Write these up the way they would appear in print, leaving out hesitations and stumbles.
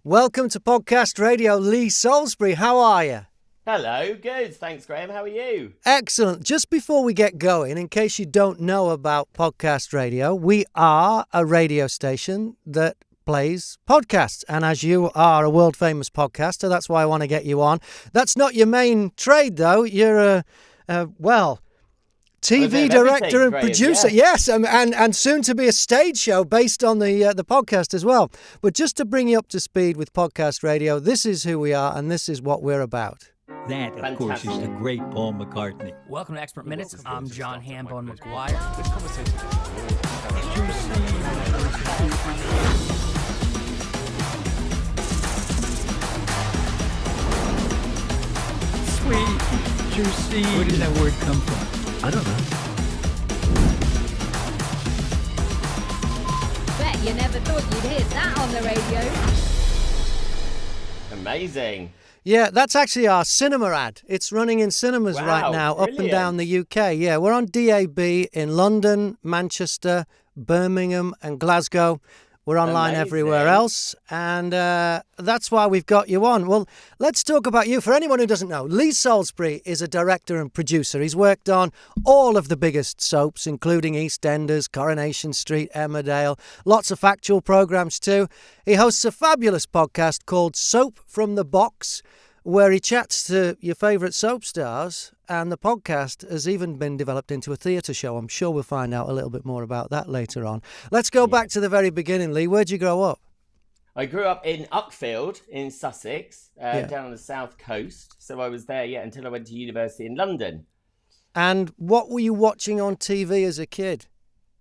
Welcome to Podcast Radio. Lee Salisbury, how are you? Hello, good. Thanks, Graham. How are you? Excellent. Just before we get going, in case you don't know about Podcast Radio, we are a radio station that plays podcasts. And as you are a world-famous podcaster, that's why I want to get you on. That's not your main trade, though. You're TV director and producer, yes, and soon to be a stage show based on the podcast as well. But just to bring you up to speed with Podcast Radio, this is who we are and this is what we're about. That, of course, is the great Paul McCartney. Welcome to Expert Minutes. I'm John Hambone McGuire. Sweet, juicy. Where did that word come from? I don't know. Bet you never thought you'd hear that on the radio. Amazing. Yeah, that's actually our cinema ad. It's running in cinemas right now, brilliant. up and down the UK. Yeah, we're on DAB in London, Manchester, Birmingham and Glasgow. We're online everywhere else, and that's why we've got you on. Well, let's talk about you. For anyone who doesn't know, Lee Salisbury is a director and producer. He's worked on all of the biggest soaps, including EastEnders, Coronation Street, Emmerdale, lots of factual programmes too. He hosts a fabulous podcast called Soap from the Box, where he chats to your favourite soap stars, and the podcast has even been developed into a theatre show. I'm sure we'll find out a little bit more about that later on. Let's go back to the very beginning, Lee. Where'd you grow up? I grew up in Uckfield in Sussex, down on the south coast. So I was there, until I went to university in London. And what were you watching on TV as a kid?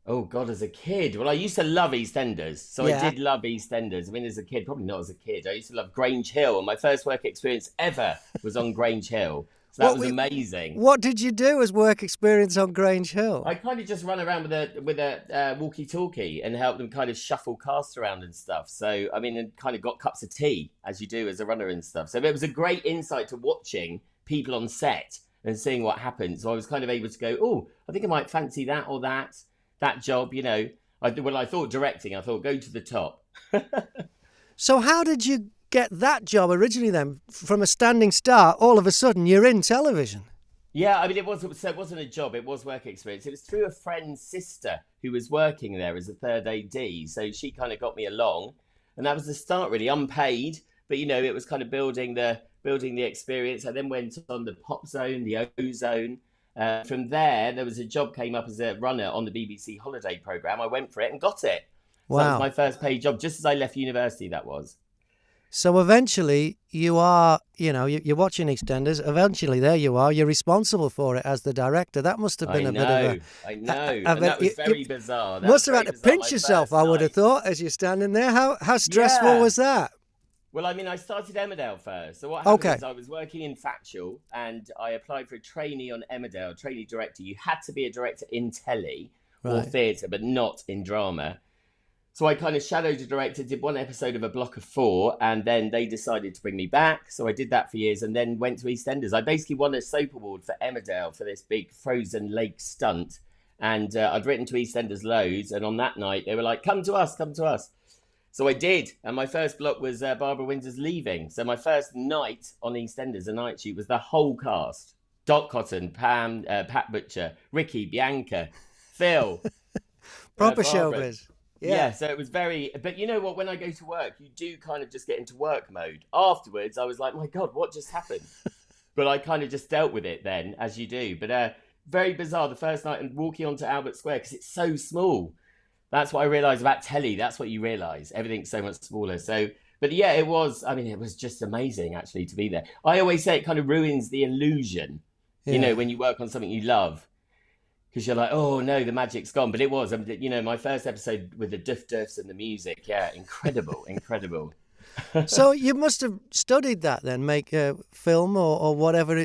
Oh, God, as a kid. Well, I used to love EastEnders. So I did love EastEnders. I mean, as a kid, probably not as a kid. I used to love Grange Hill. And my first work experience ever was on Grange Hill. So that was amazing. What did you do as work experience on Grange Hill? I kind of just run around with a walkie-talkie and help them kind of shuffle cast around and stuff. So, I mean, and kind of got cups of tea, as you do as a runner and stuff. So it was a great insight to watching people on set and seeing what happened. So I was kind of able to go, oh, I think I might fancy that or that job, I thought directing, I thought go to the top. So how did you get that job originally then? From a standing start, all of a sudden you're in television. Yeah, I mean, it wasn't a job, it was work experience. It was through a friend's sister who was working there as a third AD. So she kind of got me along, and that was the start really, unpaid, but it was kind of building the experience. I then went on the Pop Zone, the O Zone. From there was a job came up as a runner on the BBC holiday programme. I went for it and got it. Wow. So that was my first paid job, just as I left university, that was. So eventually you are, you're watching EastEnders. Eventually there you are. You're responsible for it as the director. That must have been a bit of a... I know. And that was very bizarre. Must have had to pinch yourself, I would have thought, as you're standing there. How stressful was that? Well, I mean, I started Emmerdale first. So what happened was I was working in Factual and I applied for a trainee on Emmerdale, trainee director. You had to be a director in telly or theatre, but not in drama. So I kind of shadowed a director, did one episode of a block of 4, and then they decided to bring me back. So I did that for years and then went to EastEnders. I basically won a soap award for Emmerdale for this big frozen lake stunt. And I'd written to EastEnders loads. And on that night, they were like, come to us. So I did, and my first block was Barbara Windsor's Leaving. So my first night on EastEnders, a night shoot, was the whole cast. Dot Cotton, Pam, Pat Butcher, Ricky, Bianca, Phil. Proper showbiz. Yeah, so it was very... But you know what, when I go to work, you do kind of just get into work mode. Afterwards, I was like, my God, what just happened? But I kind of just dealt with it then, as you do. But very bizarre, the first night, and walking onto Albert Square, because it's so small. That's what I realised about telly. That's what you realise. Everything's so much smaller. So, but yeah, it was just amazing, actually, to be there. I always say it kind of ruins the illusion, when you work on something you love. Because you're like, oh, no, the magic's gone. But it was, my first episode with the duffs and the music. Yeah, incredible. So you must have studied that then, make a film or whatever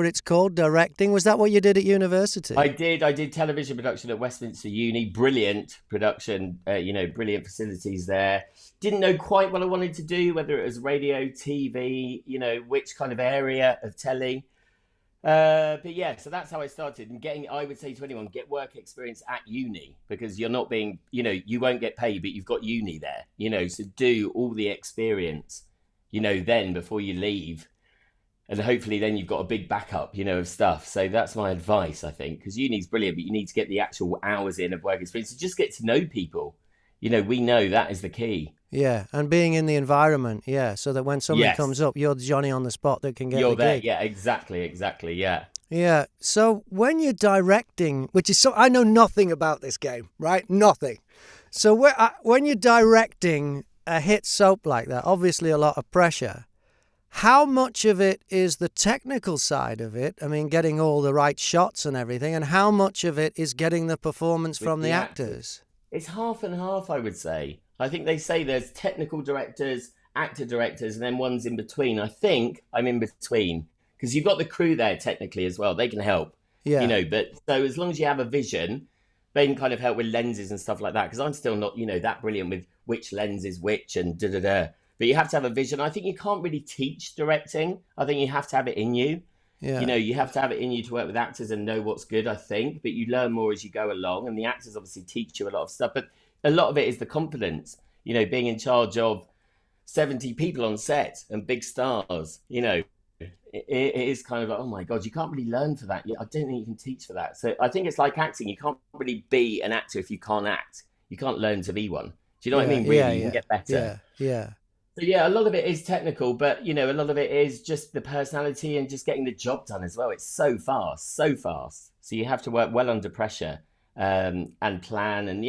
it's called, directing. Was that what you did at university? I did television production at Westminster Uni. Brilliant production, brilliant facilities there. Didn't know quite what I wanted to do, whether it was radio, TV, which kind of area of telly. But yeah, so that's how I started. And I would say to anyone, get work experience at uni, because you're not being, you won't get paid, but you've got uni there, so do all the experience, then before you leave. And hopefully then you've got a big backup, of stuff. So that's my advice, I think, because uni's brilliant, but you need to get the actual hours in of work experience to just get to know people. We know that is the key. Yeah, and being in the environment, so that when something comes up, you're the Johnny on the spot that can get the there, gig. yeah, exactly, yeah. Yeah, so when you're directing, I know nothing about this game, right? Nothing. So when you're directing a hit soap like that, obviously a lot of pressure. How much of it is the technical side of it? I mean, getting all the right shots and everything, and how much of it is getting the performance from the actors? It's half and half, I would say. I think they say there's technical directors, actor directors, and then one's in between. I think I'm in between, because you've got the crew there technically as well. They can help, but so as long as you have a vision, they can kind of help with lenses and stuff like that. Because I'm still not, that brilliant with which lens is which and da-da-da. But you have to have a vision. I think you can't really teach directing. I think you have to have it in you. Yeah. You have to have it in you to work with actors and know what's good, I think. But you learn more as you go along. And the actors obviously teach you a lot of stuff. But a lot of it is the confidence, being in charge of 70 people on set and big stars, it is kind of like, oh my God, you can't really learn for that. I don't think you can teach for that. So I think it's like acting. You can't really be an actor if you can't act. You can't learn to be one. Do you know what I mean? Really, you can get better. Yeah. So yeah, a lot of it is technical, but a lot of it is just the personality and just getting the job done as well. It's so fast. So you have to work well under pressure and plan. And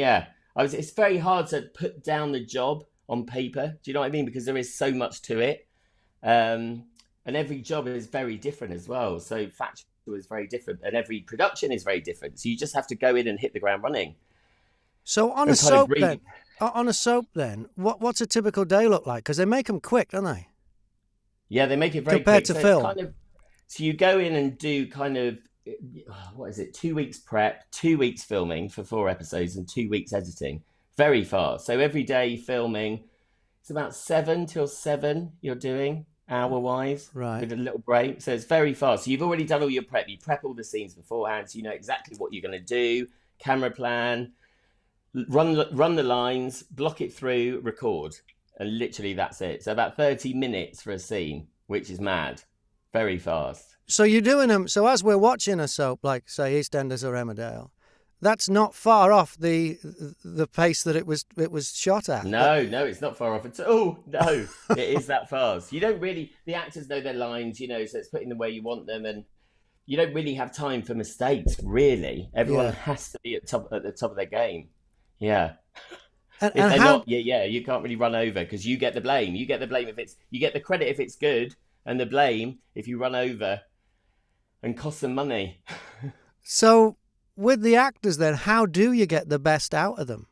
it's very hard to put down the job on paper. Do you know what I mean? Because there is so much to it. And every job is very different as well. So factual is very different and every production is very different. So you just have to go in and hit the ground running. So on a soap then, what's a typical day look like? Because they make them quick, don't they? Yeah, they make it very compared quick. To film. So you go in and do 2 weeks prep, 2 weeks filming for 4 episodes and 2 weeks editing. Very fast. So every day filming, it's about 7 till 7 you're doing hour-wise, right? With a little break. So it's very fast. So you've already done all your prep. You prep all the scenes beforehand, so you know exactly what you're going to do, camera plan, run the lines, block it through, record, and literally that's it. So about 30 minutes for a scene, which is mad. Very fast. So you're doing them. So as we're watching a soap like, say, EastEnders or Emmerdale, that's not far off the pace that it was shot at. No, it's not far off at all. No, it is that fast. You don't really. The actors know their lines, so it's putting them where you want them, and you don't really have time for mistakes. Really, everyone has to be at the top of their game. Yeah. And if they're how... not, you can't really run over because you get the blame. You get the blame you get the credit if it's good, and the blame if you run over and cost them money. So with the actors then, how do you get the best out of them?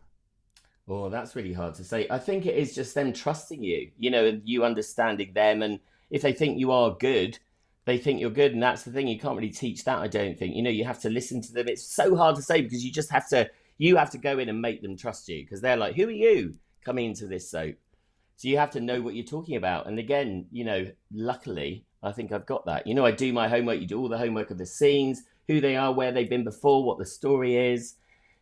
Oh, that's really hard to say. I think it is just them trusting you, and you understanding them. And if they think you are good, they think you're good. And that's the thing. You can't really teach that, I don't think. You have to listen to them. It's so hard to say because you have to go in and make them trust you because they're like, who are you coming into this soap? So you have to know what you're talking about. And again, luckily, I think I've got that. I do my homework. You do all the homework of the scenes, who they are, where they've been before, what the story is.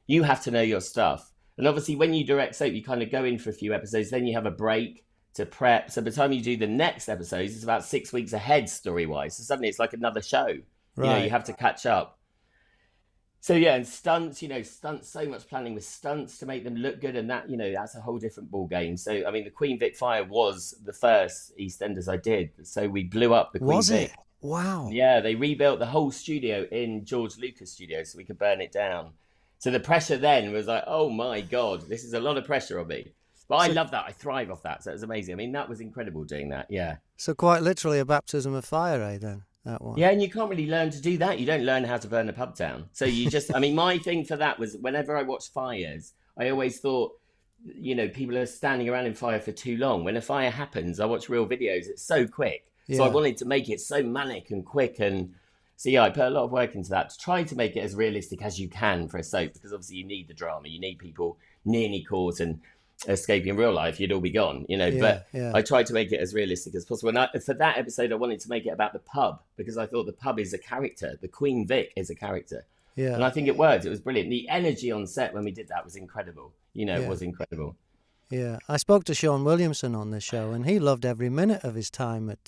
You have to know your stuff. And obviously, when you direct soap, you kind of go in for a few episodes. Then you have a break to prep. So by the time you do the next episodes, it's about 6 weeks ahead story-wise. So suddenly it's like another show. Right. You have to catch up. So yeah, and stunts, stunts, so much planning with stunts to make them look good. And that, that's a whole different ball game. So, I mean, the Queen Vic fire was the first EastEnders I did. So we blew up the Queen Vic. Was it? Wow. Yeah, they rebuilt the whole studio in George Lucas Studio so we could burn it down. So the pressure then was like, oh my God, this is a lot of pressure on me. But I love that. I thrive off that. So it was amazing. I mean, that was incredible doing that. Yeah. So quite literally a baptism of fire, then? That one. Yeah, and you can't really learn to do that. You don't learn how to burn a pub down. So you just, I mean, my thing for that was whenever I watched fires, I always thought, people are standing around in fire for too long. When a fire happens, I watch real videos. It's so quick. Yeah. So I wanted to make it so manic and quick. And so, yeah, I put a lot of work into that to try to make it as realistic as you can for a soap, because obviously you need the drama. You need people nearly caught and escaping in real life, you'd all be gone, but I tried to make it as realistic as possible. And for that episode, I wanted to make it about the pub, because I thought the pub is a character. The Queen Vic is a character. Yeah. And I think it worked. It was brilliant. The energy on set when we did that was incredible. It was incredible. Yeah. I spoke to Sean Williamson on the show, and he loved every minute of his time at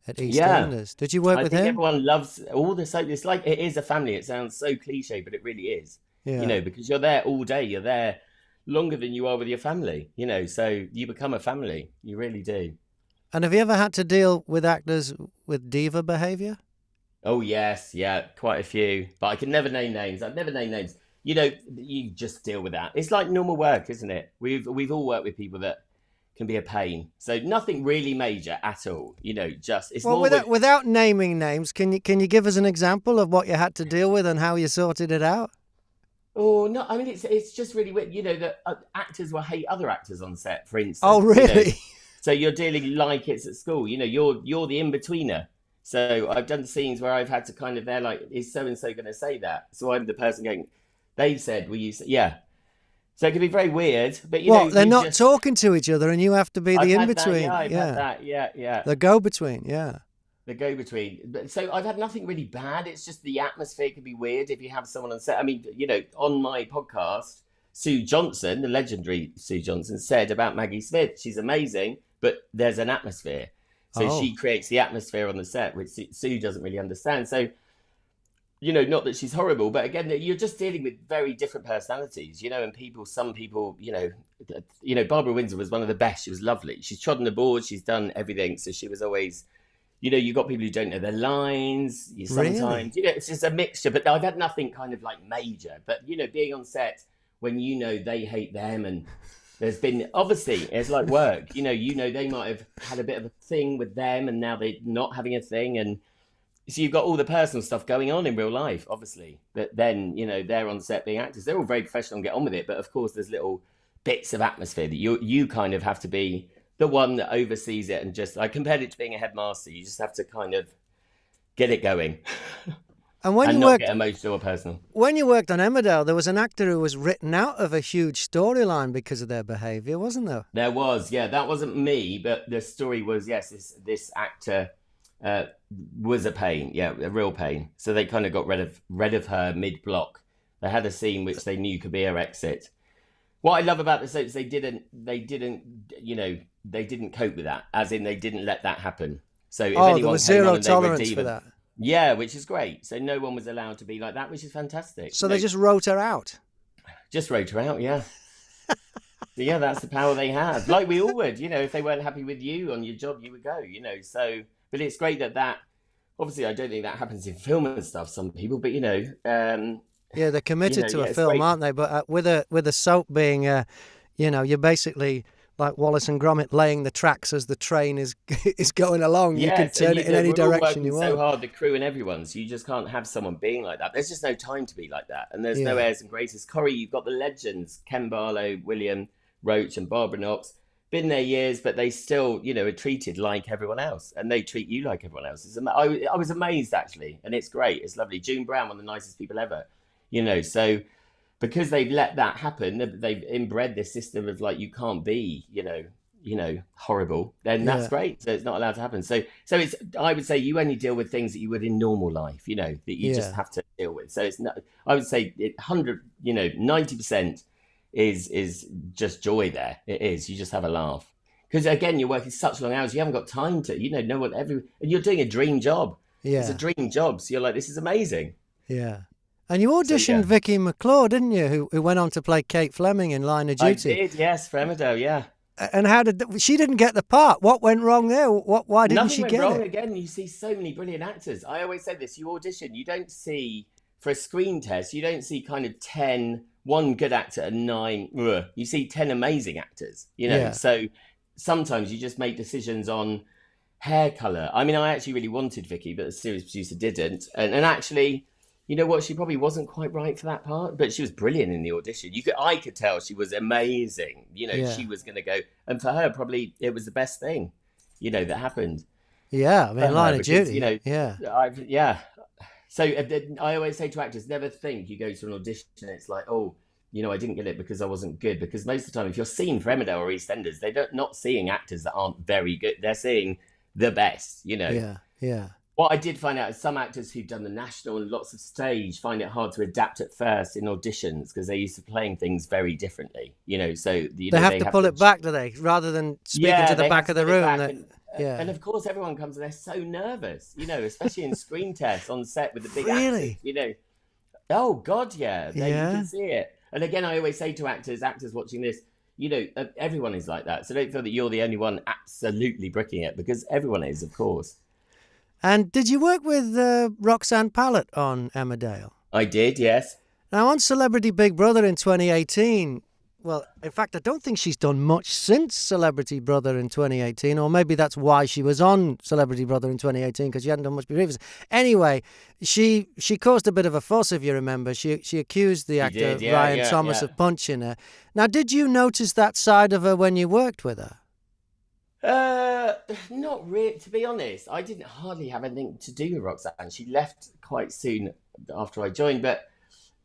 Eastenders. Did you work with him? Everyone loves all the soap. It's like, it is a family. It sounds so cliche, but it really is. Yeah. Because you're there all day. You're there longer than you are with your family, so you become a family. You really do. And have you ever had to deal with actors with diva behaviour? Oh, yes. Yeah, quite a few. But I can never name names. I've never named names. You just deal with that. It's like normal work, isn't it? We've all worked with people that can be a pain. So nothing really major at all. Just it's more without naming names. Can you give us an example of what you had to deal with and how you sorted it out? Oh no! I mean, it's just really weird. That actors will hate other actors on set, for instance. Oh, really? So you're dealing like it's at school. You're the in-betweener. So I've done scenes where I've had to kind of, they're like, is so and so going to say that? So I'm the person going, they've said, will you say? Yeah. So it can be very weird, but they're not talking to each other, and you have to be the in-between. I've had that. Yeah. The go-between. Yeah. The go-between. So I've had nothing really bad. It's just the atmosphere can be weird if you have someone on set. I mean, on my podcast, Sue Johnson, the legendary Sue Johnson, said about Maggie Smith, she's amazing, but there's an atmosphere. So she creates the atmosphere on the set, which Sue doesn't really understand. So, not that she's horrible, but again, you're just dealing with very different personalities, and some people, Barbara Windsor was one of the best. She was lovely. She's trodden the board. She's done everything. So she was always, you've got people who don't know their lines. Sometimes, really? It's just a mixture. But I've had nothing kind of like major. But, being on set when they hate them, and there's been, obviously, it's like work. They might have had a bit of a thing with them, and now they're not having a thing. And so you've got all the personal stuff going on in real life, obviously. But then, they're on set being actors. They're all very professional and get on with it. But of course, there's little bits of atmosphere that you kind of have to be the one that oversees it. And just, I compared it to being a headmaster. You just have to kind of get it going. And when you not worked, get emotional or personal. When you worked on Emmerdale, there was an actor who was written out of a huge storyline because of their behaviour, wasn't there? There was, yeah. That wasn't me, but the story was, yes, this actor was a pain, a real pain. So they kind of got rid of her mid-block. They had a scene which they knew could be her exit. What I love about the soaps, they didn't cope with that, as in they didn't let that happen. So if anyone there was zero tolerance for that. Yeah, which is great. So no one was allowed to be like that, which is fantastic. So they just wrote her out? Just wrote her out, yeah. So yeah, that's the power they have. Like we all would, if they weren't happy with you on your job, you would go, So, but it's great that obviously I don't think that happens in film and stuff, some people, but yeah, they're committed to a film, great. Aren't they? But with a soap being, you're basically like Wallace and Gromit laying the tracks as the train is going along. You can turn it in any direction you want. So hard, the crew and everyone, so you just can't have someone being like that. There's just no time to be like that. And there's no airs and graces. Corrie, you've got the legends, Ken Barlow, William Roach and Barbara Knox. Been there years, but they still, are treated like everyone else. And they treat you like everyone else. I was amazed, actually. And it's great. It's lovely. June Brown, one of the nicest people ever. So because they've let that happen, they've inbred this system of like, you can't be, horrible, then that's great. So it's not allowed to happen. So it's, I would say you only deal with things that you would in normal life, that you just have to deal with. So it's not, I would say 90% is just joy there. It is. You just have a laugh. Because again, you're working such long hours, you haven't got time to, and you're doing a dream job. Yeah. It's a dream job. So you're like, this is amazing. Yeah. And you auditioned Vicky McClure, didn't you? Who went on to play Kate Fleming in Line of Duty. I did, yes, for Emmerdale, yeah. And she didn't get the part? What went wrong there? Why didn't she get it? Nothing went wrong. Again, you see so many brilliant actors. I always say this: you audition, you don't see for a screen test. You don't see kind of 10, one good actor and 9. You see 10 amazing actors. So sometimes you just make decisions on hair color. I mean, I actually really wanted Vicky, but the series producer didn't. And actually, you know what? She probably wasn't quite right for that part, but she was brilliant in the audition. I could tell she was amazing. She was going to go. And for her, probably it was the best thing, that happened. Yeah, I mean, Line of Duty. So I always say to actors, never think you go to an audition and it's like, oh, I didn't get it because I wasn't good. Because most of the time, if you're seen for Emmerdale or EastEnders, they're not seeing actors that aren't very good. They're seeing the best, Yeah. What I did find out is some actors who've done the national and lots of stage find it hard to adapt at first in auditions because they're used to playing things very differently, So they have to pull it back, do they? Rather than speaking to the back of the room. And of course, everyone comes and they're so nervous, especially in screen tests on set with the big really? actors, Oh, God, yeah. You can see it. And again, I always say to actors watching this, everyone is like that. So don't feel that you're the only one absolutely bricking it, because everyone is, of course. And did you work with Roxanne Pallett on Emmerdale? I did, yes. Now, on Celebrity Big Brother in 2018, well, in fact, I don't think she's done much since Celebrity Brother in 2018, or maybe that's why she was on Celebrity Brother in 2018, because she hadn't done much previous. Anyway, she caused a bit of a fuss, if you remember. She accused the actor Ryan Thomas of punching her. Now, did you notice that side of her when you worked with her? Not really, to be honest. I didn't hardly have anything to do with Roxanne. She left quite soon after I joined, but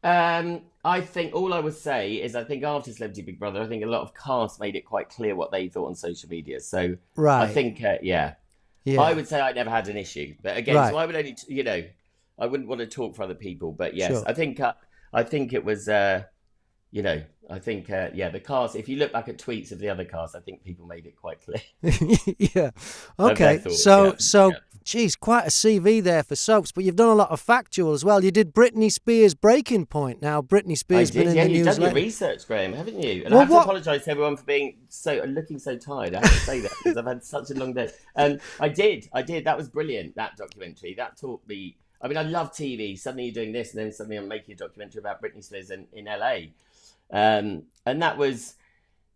I think all I would say is I think after Celebrity Big Brother, I think a lot of cast made it quite clear what they thought on social media. So I think, I would say I never had an issue. But again, so I would only, I wouldn't want to talk for other people. But yes, sure. I think it was, the cast, if you look back at tweets of the other cast, I think people made it quite clear. Yeah. Okay. Geez, quite a CV there for soaps, but you've done a lot of factual as well. You did Britney Spears' Breaking Point. Now, Britney Spears has been in the news. You've done your research, Graham, haven't you? And I have to apologise to everyone for being looking so tired. I have to say that because I've had such a long day. I did. That was brilliant, that documentary. That taught me. I mean, I love TV. Suddenly you're doing this, and then suddenly I'm making a documentary about Britney Spears in LA. And that was,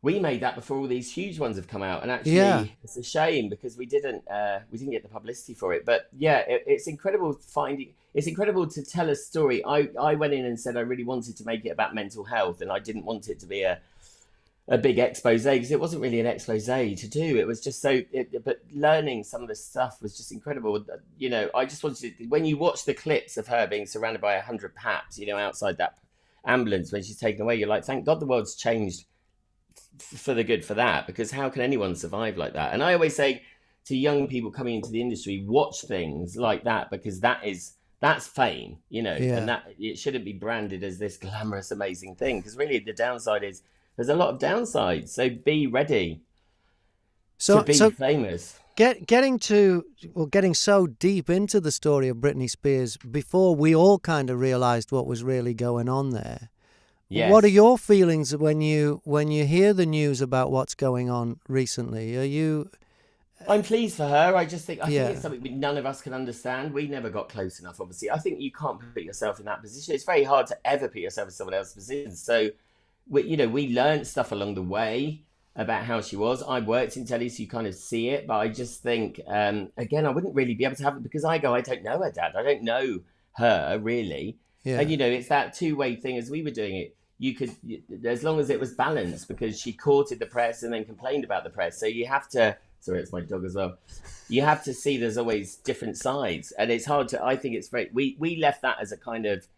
we made that before all these huge ones have come out, and actually it's a shame because we didn't get the publicity for it. But it's incredible it's incredible to tell a story. I went in and said I really wanted to make it about mental health, and I didn't want it to be a big expose, because it wasn't really an expose to do. It was just but learning some of the stuff was just incredible. I just wanted to, when you watch the clips of her being surrounded by 100 paps, outside that ambulance when she's taken away, you're like, thank God the world's changed for the good for that, because how can anyone survive like that? And I always say to young people coming into the industry, watch things like that, because that's fame, and that it shouldn't be branded as this glamorous, amazing thing, because really the downside is there's a lot of downsides. So be ready to be famous. Getting so deep into the story of Britney Spears before we all kind of realised what was really going on there. Yes. What are your feelings when you hear the news about what's going on recently? I'm pleased for her. I think it's something none of us can understand. We never got close enough, obviously. I think you can't put yourself in that position. It's very hard to ever put yourself in someone else's position. So, we learned stuff along the way about how she was. I worked in telly, so you kind of see it. But I just think, again, I wouldn't really be able to have it because I don't know her dad. I don't know her, really. Yeah. And, it's that two-way thing as we were doing it. You could, as long as it was balanced, because she courted the press and then complained about the press. So you have to, sorry, it's my dog as well. You have to see there's always different sides. And it's hard to, I think it's very, we left that as a kind of,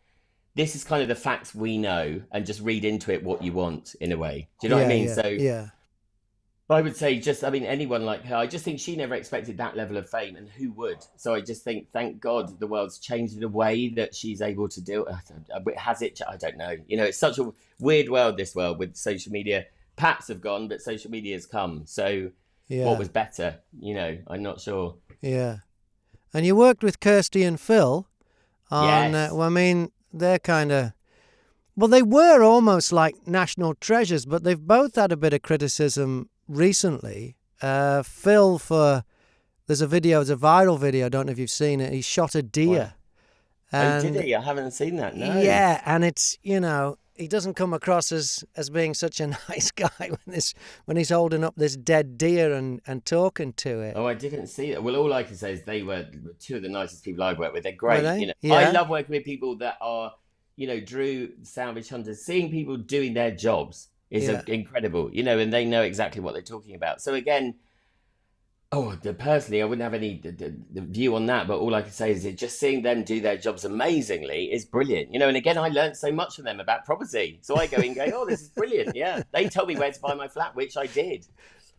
this is kind of the facts we know, and just read into it what you want in a way. Do you know what I mean? Yeah. I would say anyone like her, I just think she never expected that level of fame, and who would? So I just think, thank God the world's changed in a way that she's able to do it. Has it? I don't know. It's such a weird world, this world, with social media. Paps have gone, but social media has come. So what was better? I'm not sure. Yeah. And you worked with Kirsty and Phil on, yes. They're kind of, they were almost like national treasures, but they've both had a bit of criticism recently. Phil, there's a viral video, I don't know if you've seen it, he shot a deer. And, did he? I haven't seen that, no. Yeah, and it's, he doesn't come across as being such a nice guy when he's holding up this dead deer and talking to it. Oh, I didn't see it. Well, all I can say is they were two of the nicest people I've worked with. They're great. Are they? I love working with people that are, Drew salvage hunters. Seeing people doing their jobs is incredible, and they know exactly what they're talking about. So again, Oh, personally, I wouldn't have any the view on that, but all I can say is that just seeing them do their jobs amazingly is brilliant. And again, I learned so much from them about property. So I go in going, oh, this is brilliant. Yeah. They told me where to buy my flat, which I did.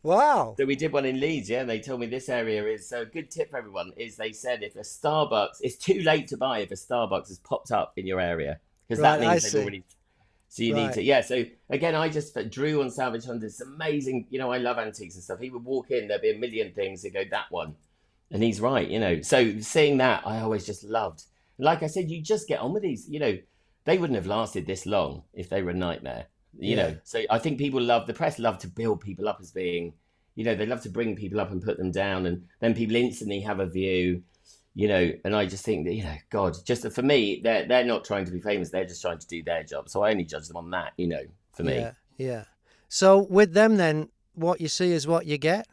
Wow. So we did one in Leeds, and they told me this area is, so a good tip for everyone is they said if a Starbucks, it's too late to buy if a Starbucks has popped up in your area, because that means they've already... So you need to, yeah. So again, I just Drew on Salvage Hunt is amazing. I love antiques and stuff. He would walk in, there'd be a million things. He'd go, that one. And he's right, So seeing that, I always just loved. Like I said, you just get on with these, they wouldn't have lasted this long if they were a nightmare, you know. So I think the press love to build people up as being, they love to bring people up and put them down. And then people instantly have a view. And I just think that, God, just for me, they're not trying to be famous. They're just trying to do their job. So I only judge them on that, for me. Yeah. So with them then, what you see is what you get?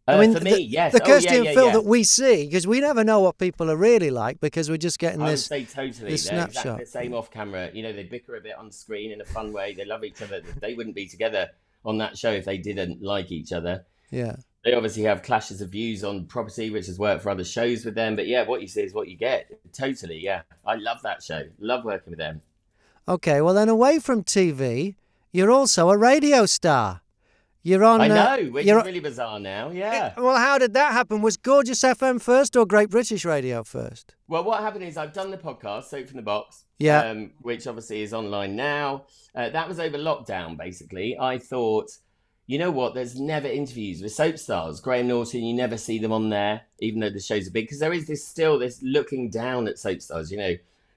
For me, yes. The Kirsty and Phil that we see, because we never know what people are really like because we're just getting this. I would say totally. This they're snapshot. Exactly the same off camera. They bicker a bit on screen in a fun way. They love each other. They wouldn't be together on that show if they didn't like each other. Yeah. They obviously have clashes of views on property, which has worked for other shows with them. But yeah, what you see is what you get. Totally, yeah. I love that show. Love working with them. Okay, well then away from TV, you're also a radio star. You're on... I know, which is really bizarre now, yeah. Well, how did that happen? Was Gorgeous FM first or Great British Radio first? Well, what happened is I've done the podcast, Soap from the Box, which obviously is online now. That was over lockdown, basically. I thought... You know what? There's never interviews with soap stars. Graham Norton, you never see them on there, even though the shows are big, because there is this looking down at soap stars,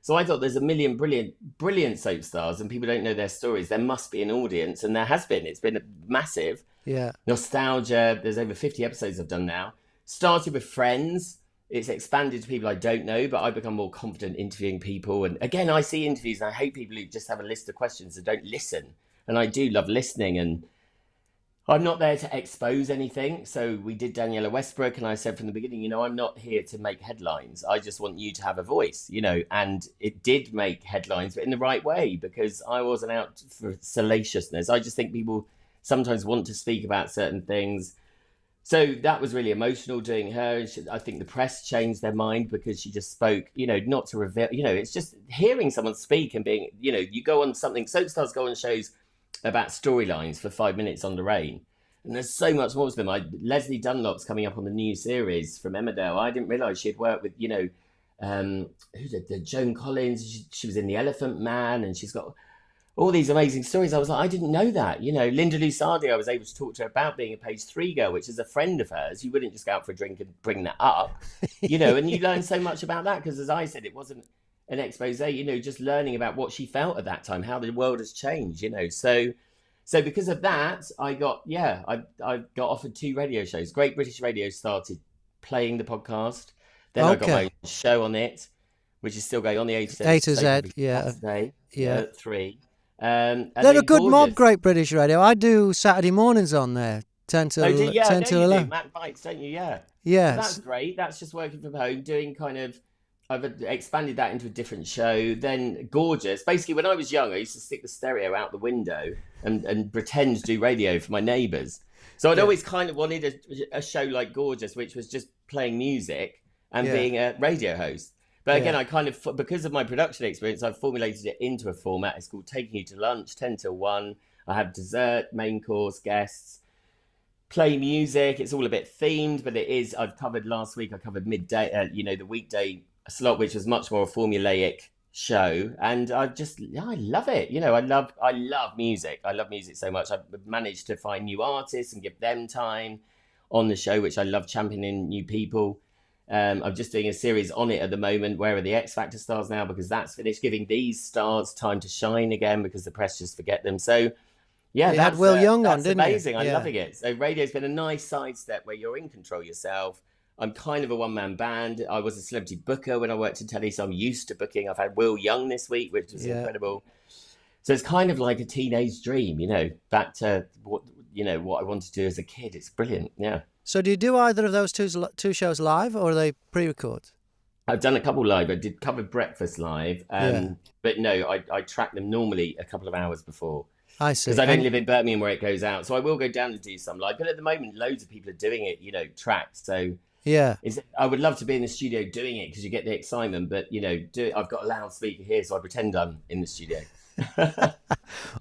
So I thought there's a million brilliant soap stars and people don't know their stories. There must be an audience, and there has been. It's been massive. Yeah. Nostalgia. There's over 50 episodes I've done now. Started with Friends. It's expanded to people I don't know, but I've become more confident interviewing people. And again, I see interviews and I hate people who just have a list of questions and don't listen. And I do love listening, and I'm not there to expose anything. So we did Daniela Westbrook, and I said from the beginning, I'm not here to make headlines. I just want you to have a voice, and it did make headlines, but in the right way, because I wasn't out for salaciousness. I just think people sometimes want to speak about certain things. So that was really emotional doing her. I think the press changed their mind because she just spoke, not to reveal, it's just hearing someone speak and being, you go on something, soap stars go on shows about storylines for 5 minutes on Lorraine, and there's so much more to them. Leslie Dunlop's coming up on the new series from Emmerdale. I didn't realise she'd worked with Joan Collins. She was in The Elephant Man, and she's got all these amazing stories. I was like, I didn't know that. Linda Lusardi, I was able to talk to her about being a Page 3 girl, which is a friend of hers. You wouldn't just go out for a drink and bring that up, and you learn so much about that, because as I said, it wasn't an expose, just learning about what she felt at that time, how the world has changed, So because of that, I got offered 2 radio shows. Great British Radio started playing the podcast. Then I got my own show on it, which is still going on, the A to Z. Yeah. 3. And they're a good mob, Great British Radio. I do Saturday mornings on there, 10 till 11. You do. Matt Bikes, don't you? Yeah. Yeah. So that's great. That's just working from home, doing I've expanded that into a different show. Then Gorgeous. Basically, when I was young, I used to stick the stereo out the window and pretend to do radio for my neighbours. So I'd always kind of wanted a show like Gorgeous, which was just playing music and being a radio host. But again, I kind of, because of my production experience, I've formulated it into a format. It's called Taking You to Lunch, 10 till 1. I have dessert, main course, guests, play music. It's all a bit themed, but it is. I covered midday, the weekday slot, which was much more a formulaic show, and I love it. I love music. I love music so much. I've managed to find new artists and give them time on the show, which I love, championing new people. I'm just doing a series on it at the moment. Where are the X Factor stars now? Because that's finished, giving these stars time to shine again, because the press just forget them. So yeah, you had Will Young on, didn't amazing. You? I'm loving it. So radio's been a nice sidestep where you're in control yourself. I'm kind of a one-man band. I was a celebrity booker when I worked in telly, so I'm used to booking. I've had Will Young this week, which was incredible. So it's kind of like a teenage dream, back to what I wanted to do as a kid. It's brilliant, yeah. So do you do either of those two shows live, or are they pre-record? I've done a couple live. I did cover Breakfast live, but no, I track them normally a couple of hours before. I see. Because I don't live in Birmingham where it goes out. So I will go down and do some live. But at the moment, loads of people are doing it, tracked. So yeah, I would love to be in the studio doing it because you get the excitement. But, I've got a loudspeaker here, so I pretend I'm in the studio.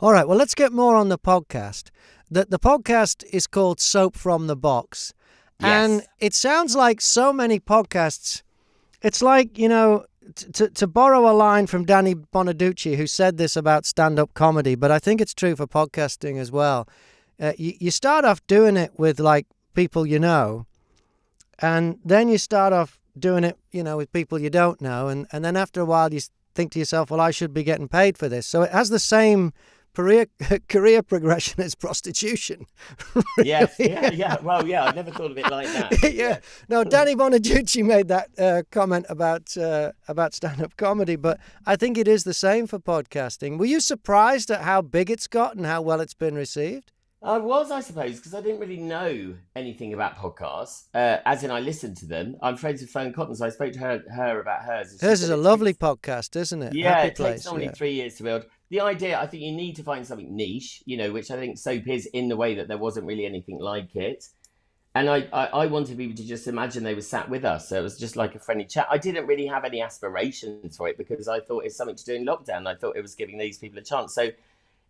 All right. Well, let's get more on the podcast. The podcast is called Soap from the Box. Yes. And it sounds like so many podcasts. It's like, to borrow a line from Danny Bonaducci, who said this about stand-up comedy, but I think it's true for podcasting as well. You start off doing it with like people you know, and then you start off doing it, with people you don't know, and then after a while you think to yourself, well, I should be getting paid for this. So it has the same career progression as prostitution. Really. Yes, yeah. Well, yeah, I never thought of it like that. Yeah. No, Danny Bonaducci made that comment about stand-up comedy, but I think it is the same for podcasting. Were you surprised at how big it's got and how well it's been received? I was, I suppose, because I didn't really know anything about podcasts. As in, I listened to them. I'm friends with Fern Cotton, so I spoke to her about hers. Hers is a lovely podcast, isn't it? Yeah, it takes only 3 years to build. The idea, I think you need to find something niche, which I think soap is in the way that there wasn't really anything like it. And I wanted people to just imagine they were sat with us. So it was just like a friendly chat. I didn't really have any aspirations for it because I thought it's something to do in lockdown. I thought it was giving these people a chance. So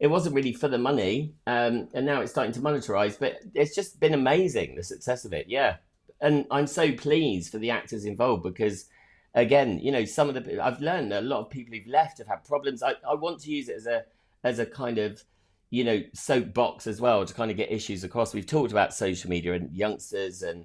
it wasn't really for the money. And now it's starting to monetize. But it's just been amazing, the success of it. Yeah. And I'm so pleased for the actors involved because, again, some of the I've learned that a lot of people who've left have had problems. I want to use it as a kind of soapbox as well to kind of get issues across. We've talked about social media and youngsters and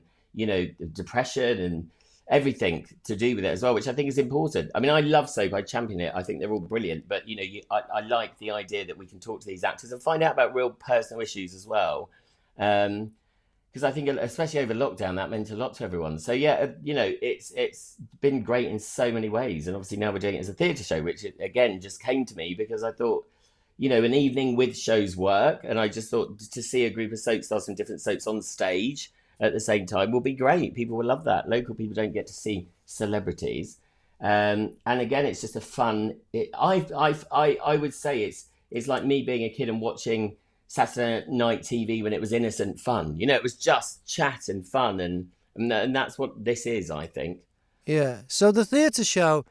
depression and everything to do with it as well, which I think is important. I mean, I love soap. I champion it. I think they're all brilliant. But I like the idea that we can talk to these actors and find out about real personal issues as well. Because I think, especially over lockdown, that meant a lot to everyone. So, yeah, it's been great in so many ways. And obviously now we're doing it as a theatre show, which, again, just came to me because I thought, an evening with shows work. And I just thought to see a group of soap stars from different soaps on stage at the same time will be great. People will love that. Local people don't get to see celebrities. And again, it's just a fun... I would say it's like me being a kid and watching Saturday night TV when it was innocent fun. It was just chat and fun, and that's what this is, I think. Yeah. So the theatre show,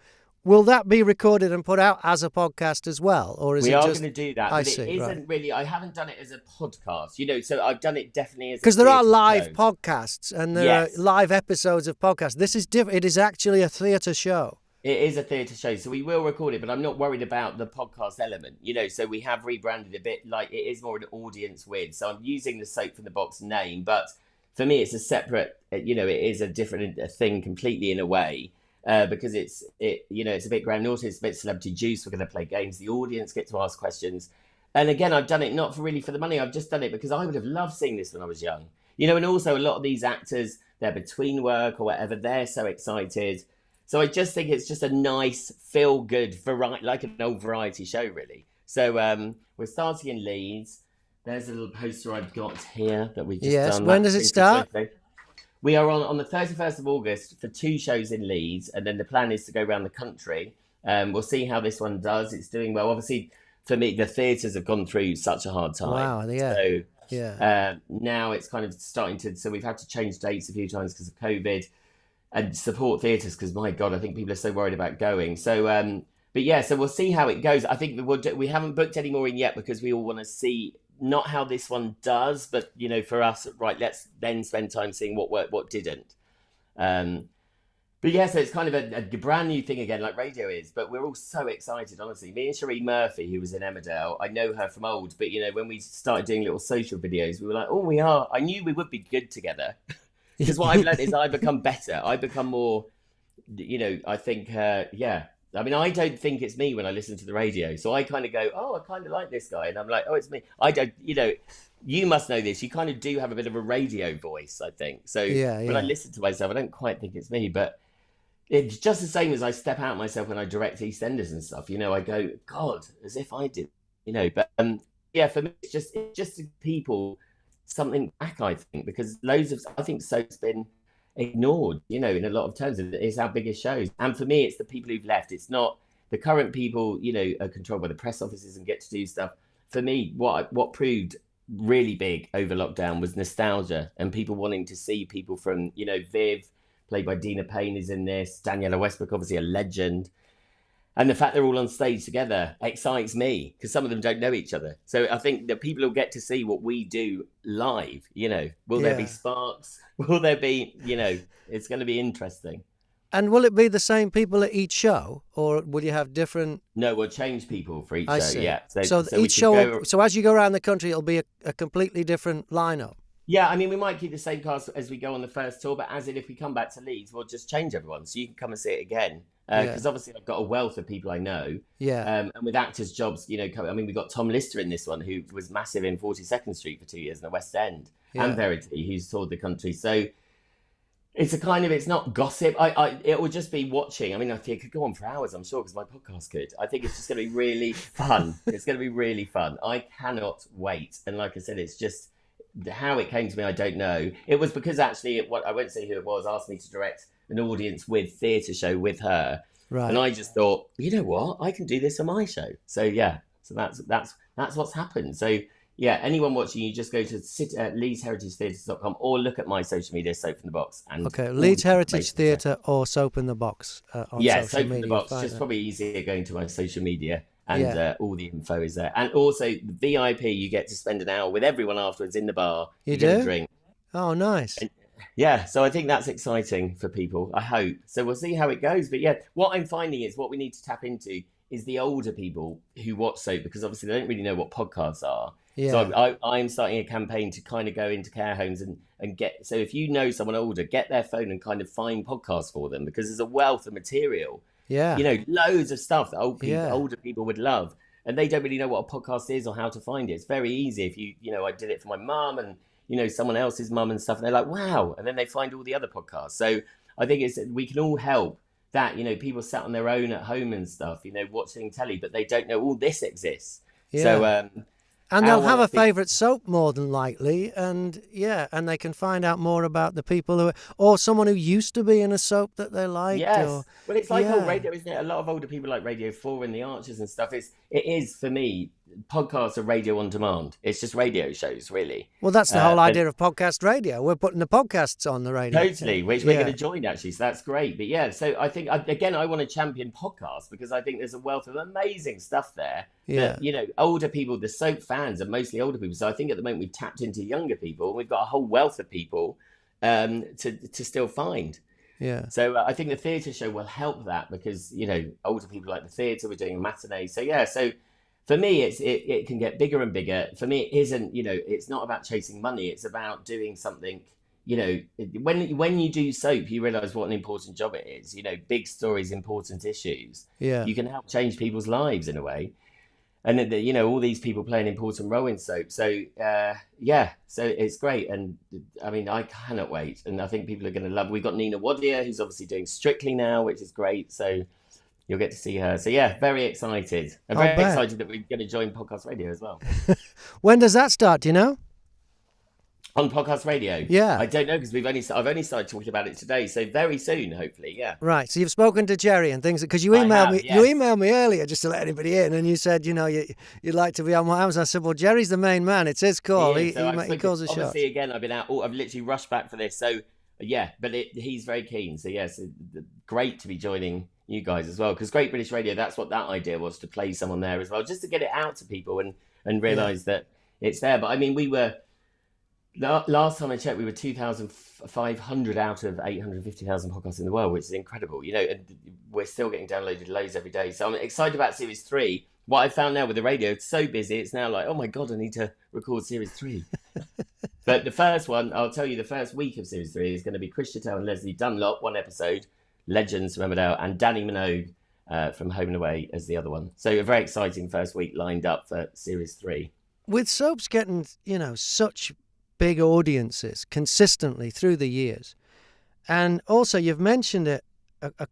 will that be recorded and put out as a podcast as well, or is we it are just... going to do that? I but see, it isn't right. really. I haven't done it as a podcast, So I've done it definitely as because there are live show. podcasts and there are live episodes of podcasts. This is different. It is actually a theatre show. It is a theatre show, so we will record it, but I'm not worried about the podcast element, So we have rebranded a bit like it is more an audience with. So I'm using the Soap from the Box name, but for me, it's a separate, it is a different thing completely in a way, because it's a bit grandiose, it's a bit celebrity juice. We're going to play games. The audience get to ask questions. And again, I've done it not for the money. I've just done it because I would have loved seeing this when I was young, and also a lot of these actors, they're between work or whatever. They're so excited. So I just think it's just a nice, feel-good, like an old variety show, really. So we're starting in Leeds. There's a little poster I've got here that we've just done. Yes, when does it start? We are on the 31st of August for 2 shows in Leeds, and then the plan is to go around the country. We'll see how this one does. It's doing well. Obviously, for me, the theatres have gone through such a hard time. Wow, yeah. So yeah. Now it's kind of starting to... So we've had to change dates a few times because of COVID. And support theatres because, my God, I think people are so worried about going. So, but yeah, so we'll see how it goes. I think we haven't booked any more in yet because we all want to see not how this one does, but, for us, right, let's then spend time seeing what worked, what didn't. But yeah, so it's kind of a brand new thing again, like radio is, but we're all so excited, honestly. Me and Cherie Murphy, who was in Emmerdale, I know her from old, but, when we started doing little social videos, we were like, oh, we are. I knew we would be good together. Because what I've learned is I become better. I become more, I think, yeah. I mean, I don't think it's me when I listen to the radio. So I kind of go, oh, I kind of like this guy. And I'm like, oh, it's me. I don't, you must know this. You kind of do have a bit of a radio voice, I think. So when I listen to myself, I don't quite think it's me. But it's just the same as I step out myself when I direct EastEnders and stuff. I go, God, as if I did, But yeah, for me, it's just people... something back, I think, because I think soap's been ignored, in a lot of terms. It's our biggest shows. And for me, it's the people who've left. It's not the current people, are controlled by the press offices and get to do stuff. for me, what proved really big over lockdown was nostalgia and people wanting to see people from, Viv, played by Dina Payne, is in this. Daniela Westbrook, obviously a legend. And the fact they're all on stage together excites me because some of them don't know each other. So I think that people will get to see what we do live, Will there be sparks? Will there be, it's going to be interesting. And will it be the same people at each show, or will you have different? No, we'll change people for each show. See. Yeah. So each show. So as you go around the country, it'll be a completely different lineup. Yeah, I mean, we might keep the same cast as we go on the first tour, but if we come back to Leeds, we'll just change everyone, so you can come and see it again. Because obviously I've got a wealth of people I know. Yeah. And with actors' jobs, we got Tom Lister in this one, who was massive in 42nd Street for 2 years in the West End, and Verity, who's toured the country. So it's it's not gossip. It will just be watching. I mean, I think it could go on for hours, I'm sure, because my podcast could. I think it's just going to be really fun. It's going to be really fun. I cannot wait. And like I said, it's just how it came to me, I don't know. It was because actually, I won't say who it was, asked me to direct an audience with theatre show with her. Right. And I just thought, you know what? I can do this on my show. So yeah, so that's what's happened. So yeah, anyone watching, you just go to leedsheritage.theatre.com or look at my social media, Soap in the Box. And Leeds Heritage Theatre or Soap in the Box on social media. Soap in the Box. Just probably easier going to my social media, and all the info is there. And also the VIP, you get to spend an hour with everyone afterwards in the bar. You get a drink. Oh, nice. Yeah, so I think that's exciting for people, I hope. So we'll see how it goes. But yeah, what I'm finding is what we need to tap into is the older people who watch soap, because obviously they don't really know what podcasts are. Yeah. So I'm starting a campaign to kind of go into care homes and get... So if you know someone older, get their phone and kind of find podcasts for them, because there's a wealth of material. Yeah. Loads of stuff that older people would love. And they don't really know what a podcast is or how to find it. It's very easy. If I did it for my mum and... someone else's mum and stuff, and they're like, wow. And then they find all the other podcasts. So I think we can all help that, people sat on their own at home and stuff, watching telly, but they don't know all this exists. Yeah. So, and they'll have a favourite soap more than likely. And and they can find out more about the people or someone who used to be in a soap that they liked. Yes. Well, it's like old radio, isn't it? A lot of older people like Radio 4 and The Archers and stuff. It is for me, podcasts are radio on demand. It's just radio shows, really. Well, that's the whole idea of podcast radio. We're putting the podcasts on the radio. Totally, which we're going to join, actually. So that's great. But yeah, so I think, again, I want to champion podcasts because I think there's a wealth of amazing stuff there. Yeah. That, older people, the soap fans are mostly older people. So I think at the moment we've tapped into younger people. We've got a whole wealth of people to still find. Yeah. So I think the theatre show will help that because, older people like the theatre. We're doing a matinee. So yeah, for me, it can get bigger and bigger. For me, it isn't, it's not about chasing money. It's about doing something, when you do soap, you realise what an important job it is. Big stories, important issues. Yeah. You can help change people's lives in a way. And, all these people play an important role in soap. So, so it's great. And, I mean, I cannot wait. And I think people are going to love it. We've got Nina Wadia, who's obviously doing Strictly now, which is great. So you'll get to see her. So, yeah, very excited. I'm very excited that we're going to join podcast radio as well. When does that start, do you know? On podcast radio? Yeah. I don't know because I've only started talking about it today. So very soon, hopefully, yeah. Right. So you've spoken to Jerry and things, because you emailed me. Yes. You emailed me earlier just to let anybody in, and you said, you'd like to be on What Happens. I said, well, Jerry's the main man. It's his call. He calls the shots. Obviously, again, I've been out. I've literally rushed back for this. So yeah, but he's very keen. So yes, great to be joining you guys as well, because Great British Radio, that's what that idea was, to play someone there as well, just to get it out to people and realise that it's there. But I mean, we were, last time I checked, we were 2,500 out of 850,000 podcasts in the world, which is incredible, and we're still getting downloaded loads every day. So I'm excited about Series 3. What I found now with the radio, it's so busy, it's now like, oh my God, I need to record Series 3. But the first one, I'll tell you, the first week of Series 3 is going to be Chris Chattel and Leslie Dunlop, one episode, legends from Emmerdale, and Danny Minogue from Home and Away as the other one. So a very exciting first week lined up for Series 3. With soaps getting, such big audiences consistently through the years, and also you've mentioned it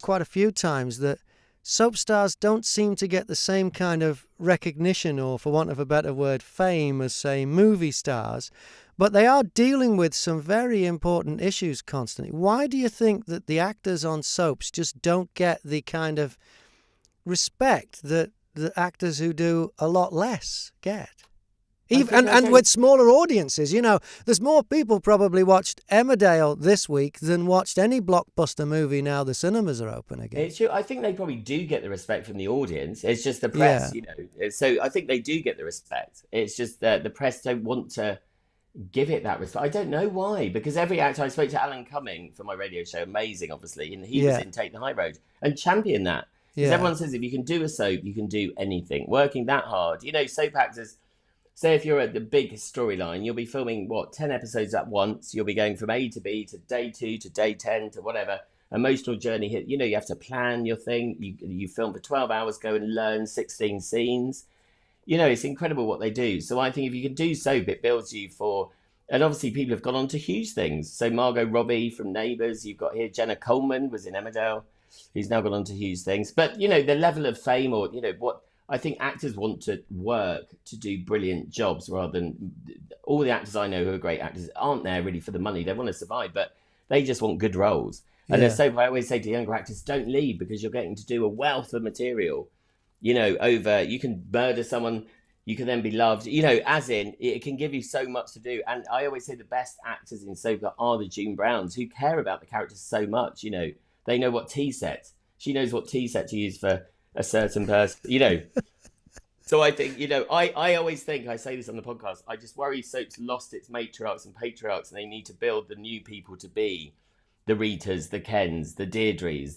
quite a few times, that soap stars don't seem to get the same kind of recognition, or for want of a better word, fame, as, say, movie stars, but they are dealing with some very important issues constantly. Why do you think that the actors on soaps just don't get the kind of respect that the actors who do a lot less get? And with smaller audiences, there's more people probably watched Emmerdale this week than watched any blockbuster movie now the cinemas are open again. It's true. I think they probably do get the respect from the audience. It's just the press, So I think they do get the respect. It's just that the press don't want to give it that respect. I don't know why, because every actor, I spoke to Alan Cumming for my radio show, amazing, obviously, and he was in Take the High Road and championed that. Because everyone says if you can do a soap, you can do anything. Working that hard, soap actors. Say if you're at the big storyline, you'll be filming, 10 episodes at once. You'll be going from A to B to day 2 to day 10 to whatever. Emotional journey. You have to plan your thing. You film for 12 hours, go and learn 16 scenes. It's incredible what they do. So I think if you can do soap, it builds you for... And obviously people have gone on to huge things. So Margot Robbie from Neighbours. You've got here Jenna Coleman was in Emmerdale. Who's now gone on to huge things. But, the level of fame or, what... I think actors want to work to do brilliant jobs rather than all the actors I know who are great actors aren't there really for the money. They want to survive, but they just want good roles. And I always say to younger actors, don't leave because you're getting to do a wealth of material, over, you can murder someone, you can then be loved, as in it can give you so much to do. And I always say the best actors in soap are the June Browns who care about the characters so much, they know what tea set. She knows what tea set to use for a certain person, So I think, I always think, I say this on the podcast, I just worry soap's lost its matriarchs and patriarchs and they need to build the new people to be the Ritas, the Kens, the Deirdres,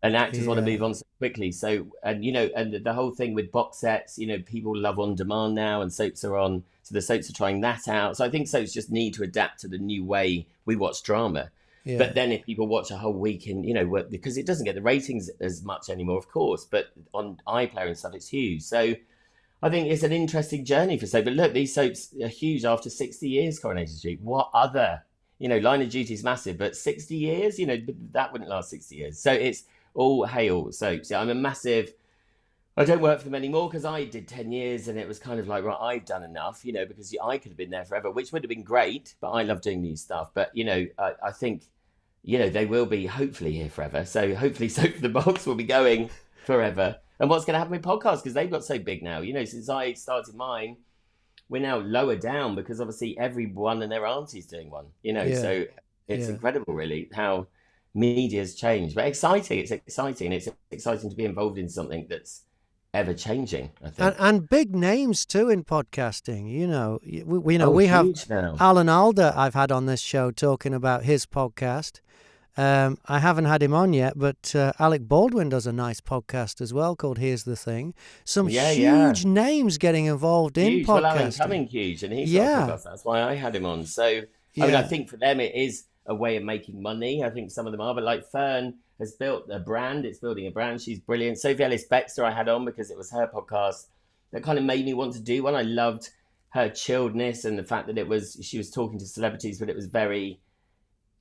and actors want to move on so quickly. So, and the whole thing with box sets, people love on demand now and soaps are on, so the soaps are trying that out. So I think soaps just need to adapt to the new way we watch drama. Yeah. But then if people watch a whole week in, because it doesn't get the ratings as much anymore, of course, but on iPlayer and stuff, it's huge. So I think it's an interesting journey for soap. But look, these soaps are huge after 60 years, Coronation Street. What other, Line of Duty is massive, but 60 years, that wouldn't last 60 years. So it's all hail soaps. Yeah, I'm a massive, I don't work for them anymore because I did 10 years and it was kind of like, right, I've done enough, because I could have been there forever, which would have been great, but I love doing new stuff. But, I think, they will be hopefully here forever. So hopefully Soap for the Box will be going forever. And what's going to happen with podcasts? Because they've got so big now. Since I started mine, we're now lower down because obviously everyone and their auntie's doing one. So it's incredible, really, how media's changed. But exciting. It's exciting. It's exciting to be involved in something that's ever changing, I think. And big names too in podcasting. We have now. Alan Alda I've had on this show talking about his podcast. I haven't had him on yet, but Alec Baldwin does a nice podcast as well called Here's the Thing. Some huge names getting involved in podcasting. Well, Alan Cumming huge, and he's got a podcast. That's why I had him on. So, I mean, I think for them it is a way of making money. I think some of them are, but like Fern has built a brand. It's building a brand. She's brilliant. Sophie Ellis-Bextor I had on because it was her podcast that kind of made me want to do one. I loved her chilledness and the fact that she was talking to celebrities, but it was very...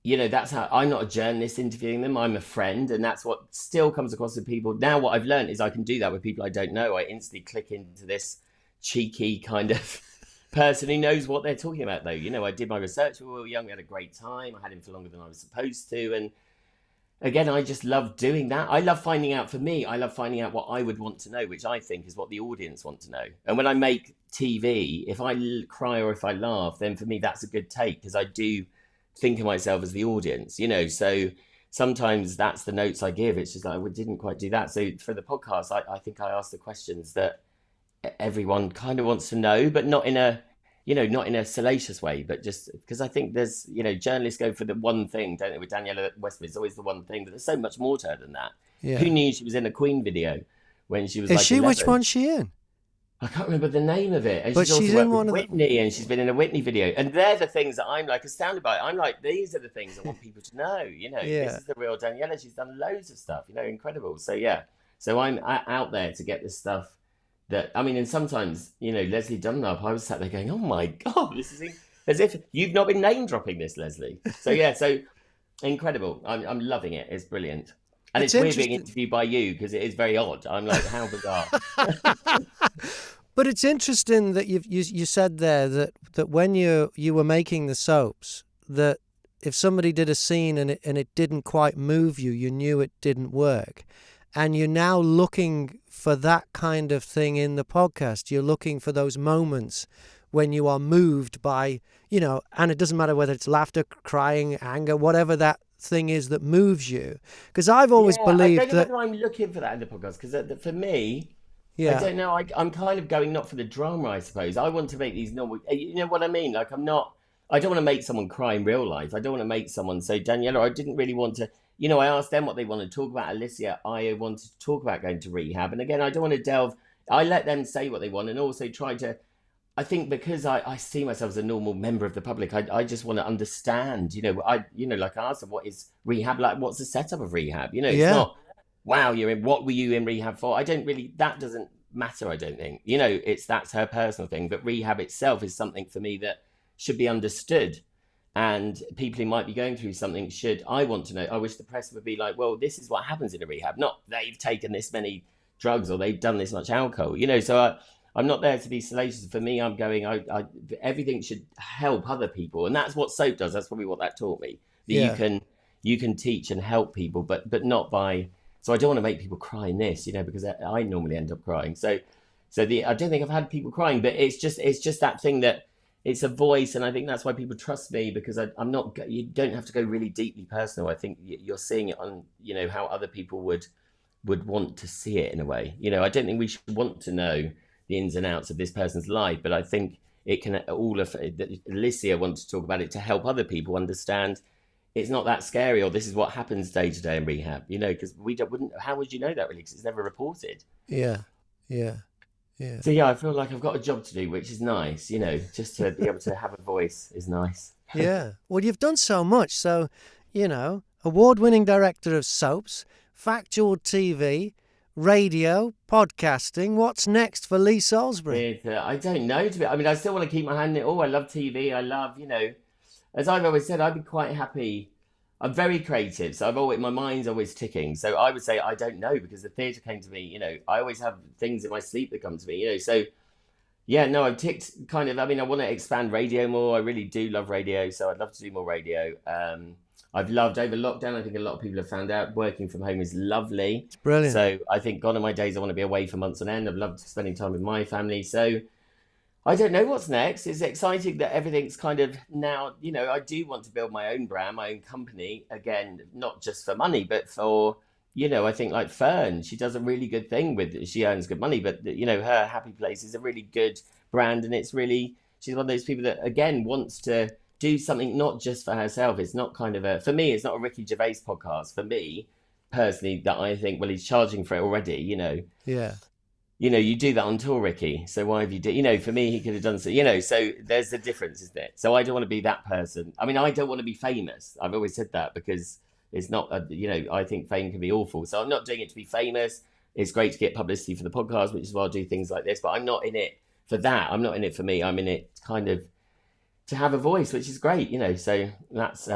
that's how I'm not a journalist interviewing them. I'm a friend. And that's what still comes across with people. Now, what I've learned is I can do that with people I don't know. I instantly click into this cheeky kind of person who knows what they're talking about, though. I did my research when we were young. We had a great time. I had him for longer than I was supposed to. And again, I just love doing that. I love finding out what I would want to know, which I think is what the audience want to know. And when I make TV, if I cry or if I laugh, then for me, that's a good take because I do think of myself as the audience, so sometimes that's the notes I give. It's just like, I didn't quite do that. So for the podcast, I think I asked the questions that everyone kind of wants to know, but not in a, not in a salacious way, but just because I think there's, journalists go for the one thing, don't they? With Daniela Westwood, it's always the one thing, but there's so much more to her than that. Yeah. Who knew she was in a Queen video when she was Is she? 11? Which one's she in? I can't remember the name of it. And but she's in one of Whitney, and she's been in a Whitney video. And they're the things that I'm like astounded by. I'm like, these are the things I want people to know. This is the real Daniela. She's done loads of stuff. Incredible. So yeah. So I'm out there to get this stuff. That I mean, and sometimes Leslie Dunlop. I was sat there going, oh my god, this is as if you've not been name dropping this, Leslie. So yeah. So incredible. I'm loving it. It's brilliant. And it's weird being interviewed by you because it is very odd. I'm like, how bizarre. But it's interesting that you said there that when you were making the soaps, that if somebody did a scene and it didn't quite move you, you knew it didn't work. And you're now looking for that kind of thing in the podcast. You're looking for those moments when you are moved by, and it doesn't matter whether it's laughter, crying, anger, whatever that thing is that moves you. Because I've always believed I don't know that... whether I'm looking for that in the podcast, because for me, Yeah. I don't know. I'm kind of going not for the drama, I suppose. I want to make these normal. You know what I mean? Like, I don't want to make someone cry in real life. I don't want to make someone say, Daniela, I didn't really want to. I asked them what they want to talk about. Alicia, I wanted to talk about going to rehab. And again, I don't want to delve. I let them say what they want, and also try to. I think because I see myself as a normal member of the public, I just want to understand. Like I asked them, what is rehab like? What's the setup of rehab? It's not. Wow, what were you in rehab for? That doesn't matter, I don't think. That's her personal thing. But rehab itself is something for me that should be understood. And people who might be going through something I want to know. I wish the press would be like, well, this is what happens in a rehab. Not they've taken this many drugs or they've done this much alcohol. So I'm not there to be salacious. For me, I'm going, everything should help other people. And that's what soap does. That's probably what that taught me. That you can teach and help people, but not by... So I don't want to make people cry in this, because I normally end up crying. So I don't think I've had people crying, but it's just that thing that it's a voice, and I think that's why people trust me, because I'm not. You don't have to go really deeply personal. I think you're seeing it on how other people would want to see it in a way. I don't think we should want to know the ins and outs of this person's life, but I think it can all of Alicia wants to talk about it to help other people understand. It's not that scary, or this is what happens day to day in rehab, because how would you know that really? Because it's never reported. Yeah. So I feel like I've got a job to do, which is nice, just to be able to have a voice is nice. Yeah. Well, you've done so much. So, award-winning director of soaps, factual TV, radio, podcasting. What's next for Lee Salisbury? I don't know. I still want to keep my hand in it all. I love TV. I love, as I've always said, I'd be quite happy. I'm very creative, so my mind's always ticking. So I would say I don't know, because the theatre came to me. I always have things in my sleep that come to me. So I've ticked kind of. I want to expand radio more. I really do love radio, so I'd love to do more radio. I've loved over lockdown. I think a lot of people have found out working from home is lovely. It's brilliant. So I think gone are my days I want to be away for months on end. I've loved spending time with my family. So I don't know what's next. It's exciting that everything's kind of now, I do want to build my own brand, my own company, again, not just for money, but for, I think like Fern, she does a really good thing she earns good money, but, her Happy Place is a really good brand. And she's one of those people that, again, wants to do something not just for herself. It's not kind of for me, it's not a Ricky Gervais podcast. For me, personally, that I think, well, he's charging for it already, Yeah. You do that on tour, Ricky. So why have you for me, he could have done so, so there's the difference, isn't it? So I don't want to be that person. I don't want to be famous. I've always said that, because it's not, I think fame can be awful. So I'm not doing it to be famous. It's great to get publicity for the podcast, which is why I'll do things like this, but I'm not in it for that. I'm not in it for me. I'm in it kind of to have a voice, which is great, so that's,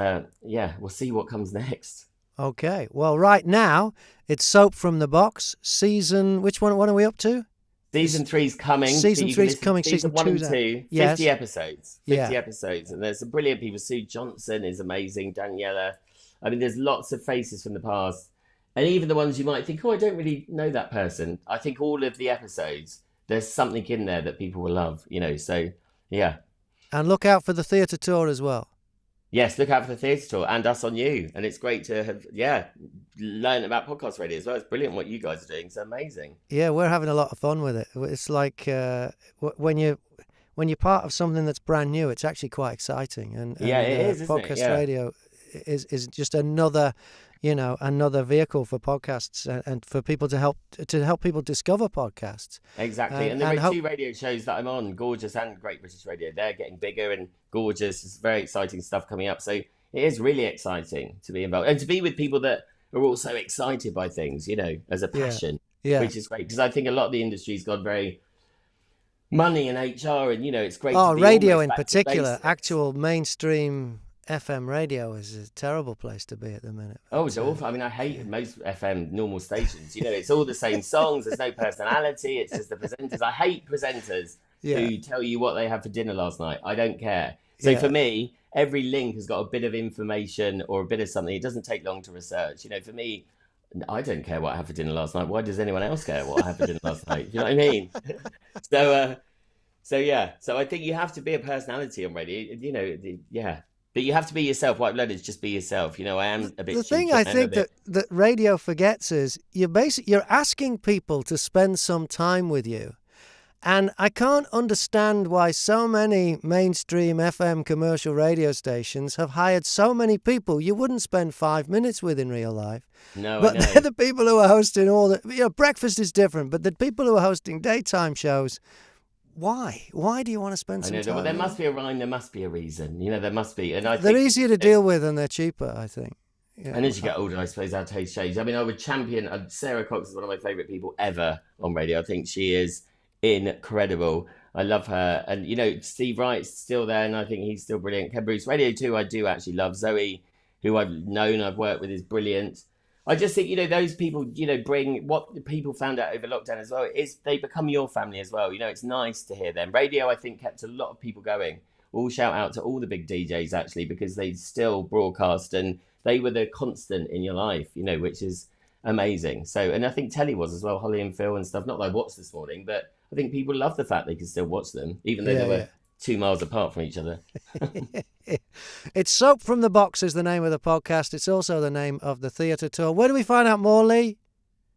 we'll see what comes next. Okay. Well, right now it's Soap from the Box season. Which one are we up to? Season 3's coming. Season 3's coming. Season 1 and 2. Yes. 50 episodes. 50 episodes. And there's some brilliant people. Sue Johnson is amazing. Daniela. There's lots of faces from the past. And even the ones you might think, I don't really know that person. I think all of the episodes, there's something in there that people will love, so yeah. And look out for the theatre tour as well. Yes, look out for the theatre tour and us on You. And it's great to have, learn about podcast radio as well. It's brilliant what you guys are doing. It's amazing. Yeah, we're having a lot of fun with it. It's like when you're part of something that's brand new, it's actually quite exciting. And it is, isn't podcast it? Yeah. radio is just another vehicle for podcasts and for people to help people discover podcasts. Exactly. And the two radio shows that I'm on, Gorgeous and Great British Radio, they're getting bigger and gorgeous. It's very exciting stuff coming up. So it is really exciting to be involved and to be with people that are also excited by things, as a passion, which is great. Because I think a lot of the industry's gone very money and HR and, it's great. Oh, to be radio in back to particular, basics. actual mainstream FM radio is a terrible place to be at the minute. Oh, it's awful. I hate most FM normal stations. It's all the same songs. There's no personality. It's just the presenters. I hate presenters who tell you what they had for dinner last night. I don't care. So for me, every link has got a bit of information or a bit of something. It doesn't take long to research. For me, I don't care what I had for dinner last night. Why does anyone else care what I had for dinner last night? You know what I mean? So I think you have to be a personality on radio. You know, but you have to be yourself. What I've learned is just be yourself. You know, I am a bit. The thing I think that radio forgets is you're asking people to spend some time with you. And I can't understand why so many mainstream FM commercial radio stations have hired so many people you wouldn't spend 5 minutes with in real life. No, but they're the people who are hosting all the... You know, breakfast is different, but the people who are hosting daytime shows, why? Why do you want to spend some time? Well, there must be a rhyme, there must be a reason. You know, there must be. And they're easier to deal with and they're cheaper, I think. Yeah. And as you get older, I suppose our taste changes. I mean, I would champion... Sarah Cox is one of my favourite people ever on radio. I think she is... incredible. I love her. And you know, Steve Wright's still there and I think he's still brilliant. Ken Bruce. Radio 2 I do actually love. Zoe, who I've worked with, is brilliant. I just think, you know, those people, you know, bring what people found out over lockdown as well is they become your family as well. You know, it's nice to hear them. Radio, I think, kept a lot of people going. All shout out to all the big DJs actually, because they still broadcast and they were the constant in your life, you know, which is amazing. So, and I think telly was as well, Holly and Phil and stuff. Not that I watched this morning, but I think people love the fact they can still watch them, even though they were 2 miles apart from each other. It's Soap from the Box is the name of the podcast. It's also the name of the theatre tour. Where do we find out more, Lee?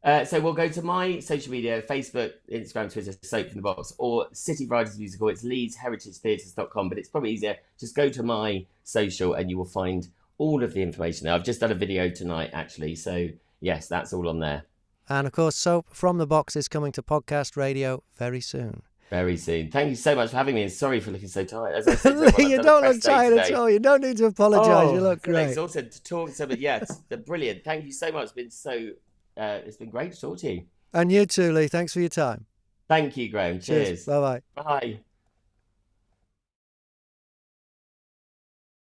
So we'll go to my social media, Facebook, Instagram, Twitter, Soap from the Box, or City Riders Musical. It's leedsheritagetheatres.com, but it's probably easier. Just go to my social and you will find all of the information there. I've just done a video tonight, actually. So, yes, that's all on there. And, of course, Soap from the Box is coming to podcast radio very soon. Very soon. Thank you so much for having me, and sorry for looking so tired. As I said to everyone, you don't look tired at all. You don't need to apologise. You look great. I'm exhausted to talk to, but yes, they're brilliant. Thank you so much. It's been great to talk to you. And you too, Lee. Thanks for your time. Thank you, Graham. Cheers. Bye-bye. Bye.